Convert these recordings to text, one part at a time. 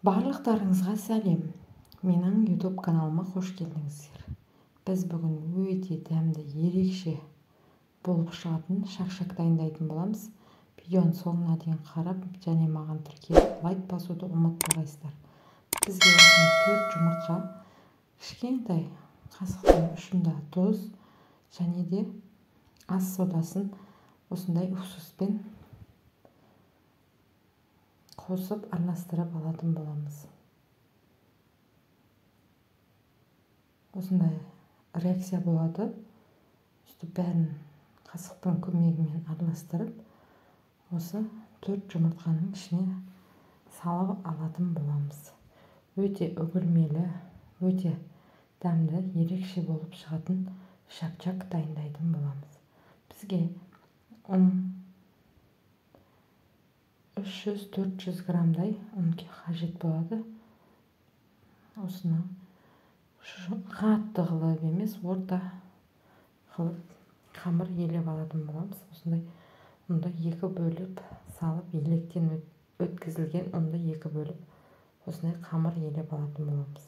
Барлықтарыңызға сәлем. Менің YouTube каналыма қош келдіңіздер. Біз бүгін өте дәмді, ерекше болып шығатын шақшақ дайындайтын боламыз. Видеоның соңына дейін қарап және маған тіркеліп лайк басуды ұмытпағайсыздар. Бізге 4 жұмыртқа, кішкентай қасықтың ұшында тұз және де ас содасын осындай уксуспен қосып араластырып алатын боламыз. Осындай реакция болады. Бәрін қасықтың көмегімен араластырып, осы 4 жұмыртқаның ішіне салып алатын боламыз. Өте үгілмелі, өте дәмді, ерекше болып шығатын шақшақ дайындайтын боламыз. Бізге 300-400 грамдай ұн қажет болады. Осыны қатты қылып емес, орта қылып қамыр елеп алатын боламыз. Осындай ұнды 2 бөліп салып, електен өткізілген ұнды 2 бөліп осындай қамыр елеп алатын боламыз.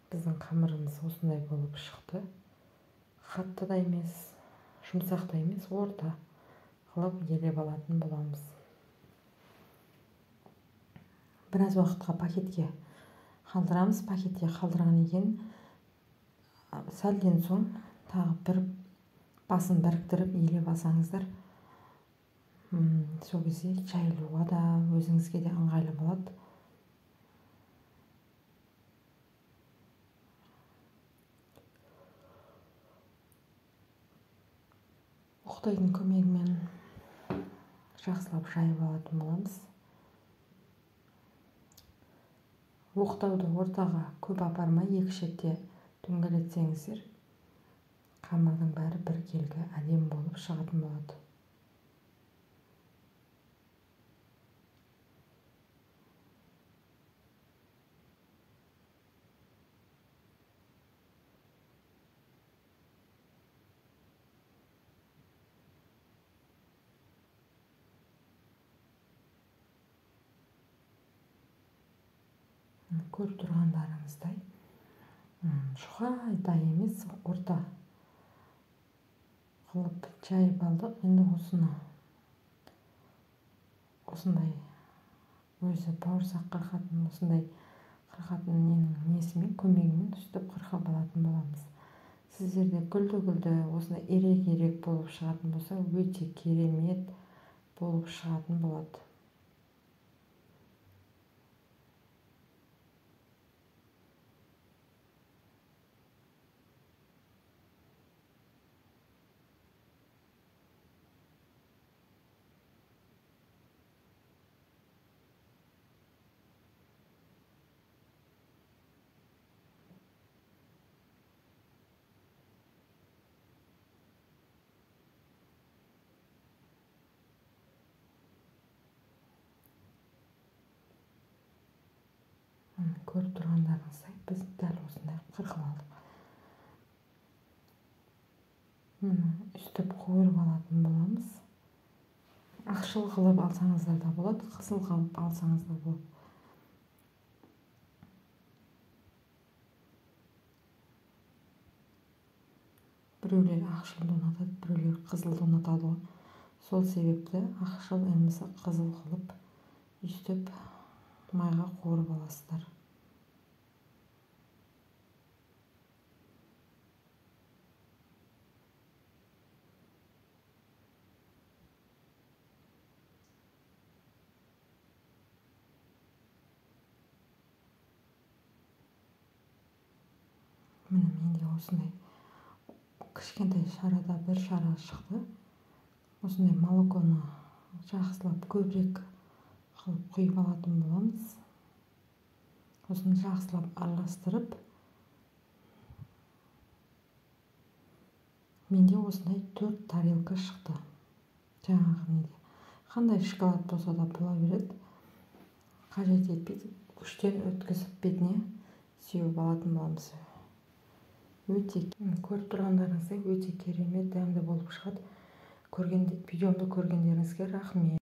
Біздің қамырымыз осындай болып шықты. Қатты да емес, жұмсақ та емес, орта қылып елеп алатын боламыз. Біраз уақытқа пакетке қалдырамыз. Пакетке қалдырған кейін сәлден соң тағы бір басын біріктіріп елеп алсаңыздар, сол кезде жайылуға да өзіңізге де ыңғайлы болады. Оқтайдың көмегімен жақсылап жайып алатын боламыз. Оқтауды ортаға көп апармай, 2 шетте дөңгелетсеңіздер, қамырдың бәрі бір келгі әдемі болып шығатын болады. Көріп тұрғандарыңыздай, шұғайдай емес, орта қылып жайып алдық. Енді осындай өзі бауырсақ қырқатын, осындай қырқатын несімен, көмегімен үстіп қырқып алатын боламыз. Сіздерде гүлді осындай ирек болып шығатын болса, өте керемет болып шығатын болады. Көріп тұрғандарыңыздай, біз дәл осындай қырқып алдық. Үстіп қуырып алатын боламыз. Ақшыл қылып алсаңыздар да болады, қызыл қылып алсаңыздар болады. Біреулер ақшылды ұнатады, біреулер қызылды ұнатады. Сол себепті ақшыл емесі қызыл қылып үстіп майға қуырып аласыздар. Менде осындай кішкентай шарада бір шара шықты. Осындай молоконы жақсылап көбірек қылып құйып алатын боламыз. Осыны жақсылап араластырып, менде осындай 4 тарелка шықты. Жаңағы қандай шоколад болса да бола береді. Қажет етпейді, күштен өткізіп бетіне сеуіп алатын боламыз. Көріп тұрғандарыңыздай өте керемет дәмді болып шығады. Видеомды көргендеріңізге рахмет.